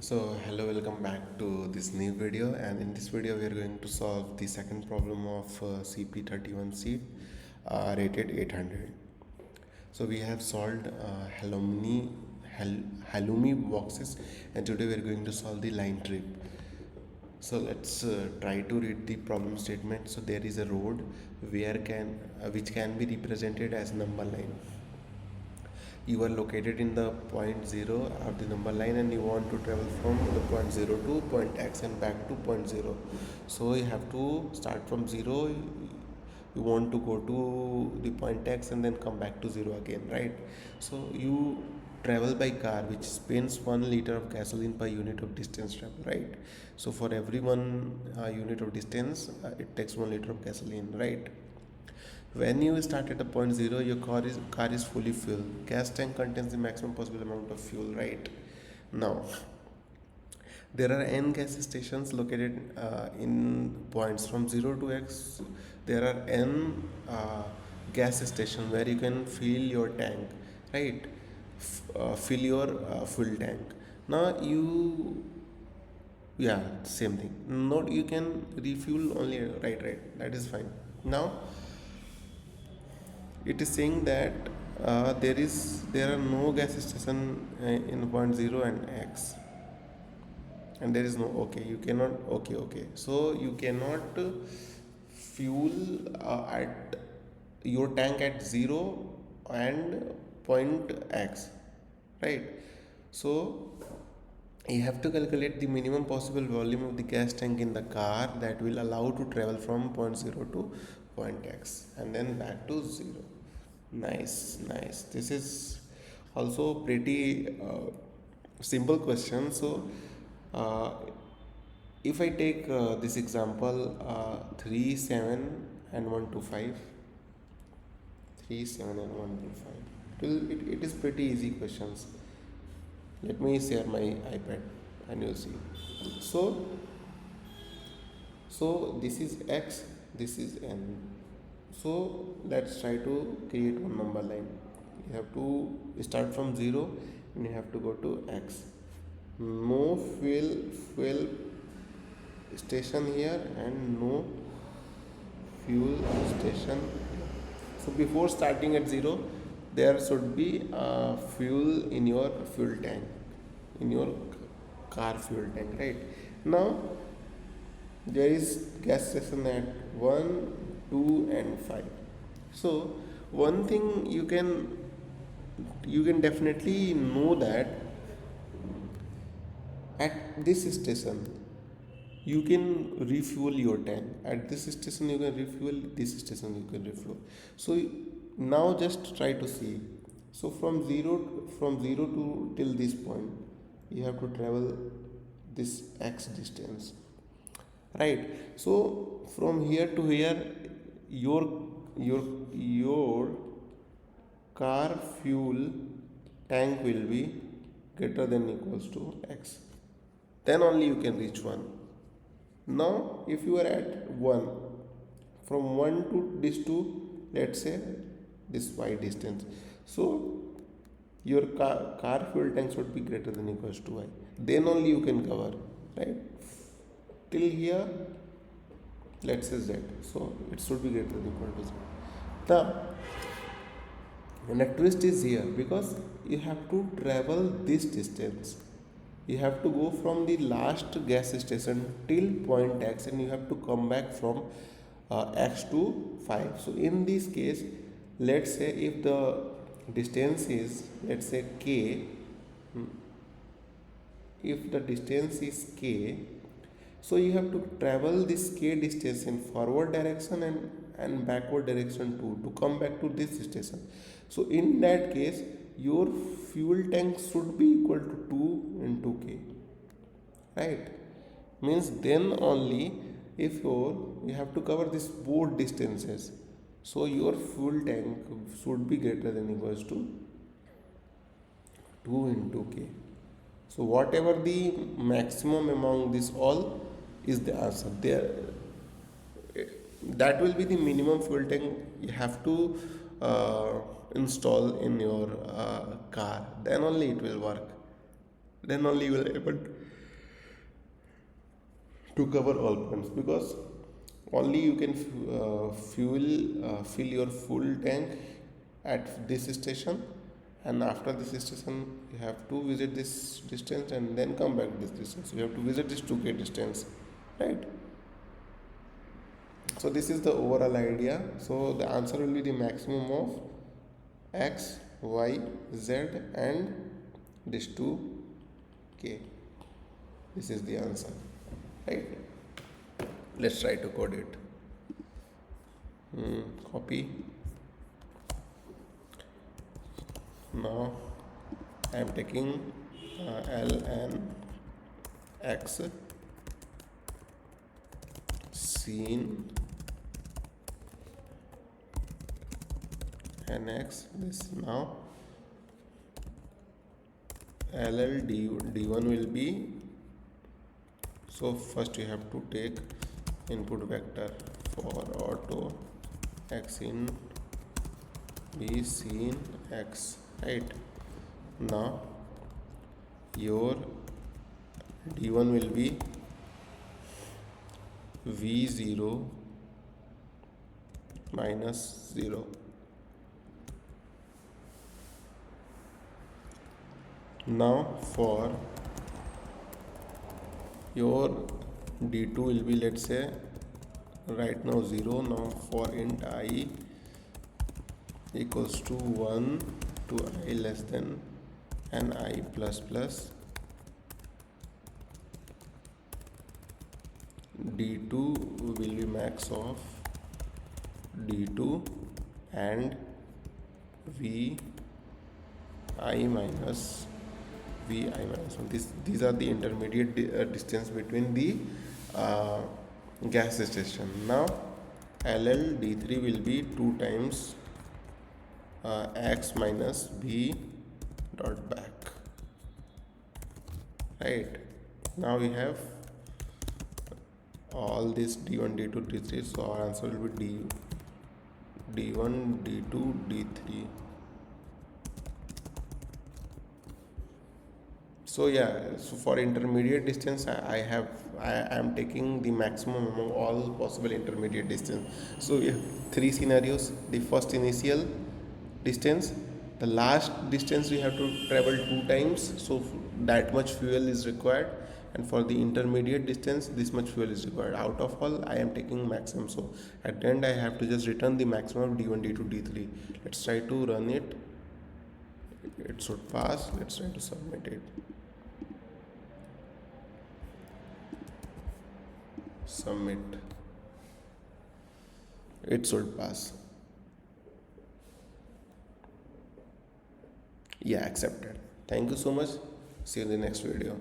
So hello, welcome back to this new video, and in this video we are going to solve the second problem of CP-31 seat rated 800. So we have solved halloumi boxes, and today we are going to solve the line trip. So let's try to read the problem statement. So there is a road which can be represented as number line. You are located in the point 0 of the number line and you want to travel from the point 0 to point x and back to point 0. So you have to start from 0. You want to go to the point x and then come back to 0 again, right? So you travel by car which spends 1 liter of gasoline per unit of distance travel, right? So for every 1 unit of distance it takes 1 liter of gasoline, right? When you start at a point 0, your car is fully filled. Gas tank contains the maximum possible amount of fuel, right? Now, there are n gas stations located in points from 0 to x. There are n gas stations where you can fill your tank, right? Fill your full tank. Now you, yeah, same thing. Not you can refuel only, right. That is fine. Now it is saying that there are no gas station in point 0 and x, and there is no, okay, you cannot, okay, so you cannot fuel at your tank at 0 and point x, right? So you have to calculate the minimum possible volume of the gas tank in the car that will allow to travel from point 0 to point x and then back to 0. Nice. This is also pretty simple question. So uh, if I take this example, 3 7 and 1 to 5, 3 7 and 1 to 5, it is pretty easy questions. Let me share my iPad and you'll see. So this is x, this is n. So let's try to create one number line. You have to start from 0 and you have to go to x. No fuel station here and no fuel station. So before starting at 0, there should be fuel in your fuel tank, in your car fuel tank, right? Now there is gas station at 1, 2 and 5. So one thing you can definitely know that at this station you can refuel your tank. At this station you can refuel, this station you can refuel. So now just try to see. So from 0 to till this point you have to travel this x distance, right? So from here to here your car fuel tank will be greater than equals to x, then only you can reach 1. Now if you are at 1, from 1 to this 2, let's say this y distance, so your car fuel tank should be greater than equals to y, then only you can cover, right? Till here let's say z, so it should be greater than equal to z. And the twist is here, because you have to travel this distance. You have to go from the last gas station till point x and you have to come back from x to 5. So in this case, let's say if the distance is, let's say k, if the distance is k, so you have to travel this k distance in forward direction and backward direction too, to come back to this station. So in that case your fuel tank should be equal to 2 into k, right? Means then only if you have to cover this both distances, so your fuel tank should be greater than equals to 2 into k. So whatever the maximum among this all is the answer there, that will be the minimum fuel tank you have to install in your car. Then only it will work, then only you will able to to cover all points, because only you can fill your full tank at this station, and after this station you have to visit this distance and then come back this distance. You have to visit this 2k distance, right? So this is the overall idea. So the answer will be the maximum of x, y, z and this 2k. This is the answer, right? Let's try to code it. Copy. Now I am taking ln x scene nx. This now ll d1 will be, so first you have to take input vector for auto x in b scene x, right? Now your d1 will be v0 minus 0. Now for your d2 will be, let's say right now 0. Now for int I equals to 1 to I less than and I plus plus, d2 will be max of d2 and vi minus vi minus 1. These are the intermediate distance between the gas station. Now ll d3 will be 2 times x minus b dot back, right? Now we have all this d1 d2 d3, so our answer will be d1 d2 d3. So yeah, so for intermediate distance I am taking the maximum among all possible intermediate distance. So we have 3 scenarios. The first initial distance, the last distance we have to travel 2 times, so that much fuel is required, and for the intermediate distance this much fuel is required. Out of all I am taking maximum, so at the end I have to just return the maximum of d1 d2 d3. Let's try to run it. It should pass. Let's try to submit it. Submit. It should pass. Yeah, accepted. Thank you so much. See you in the next video.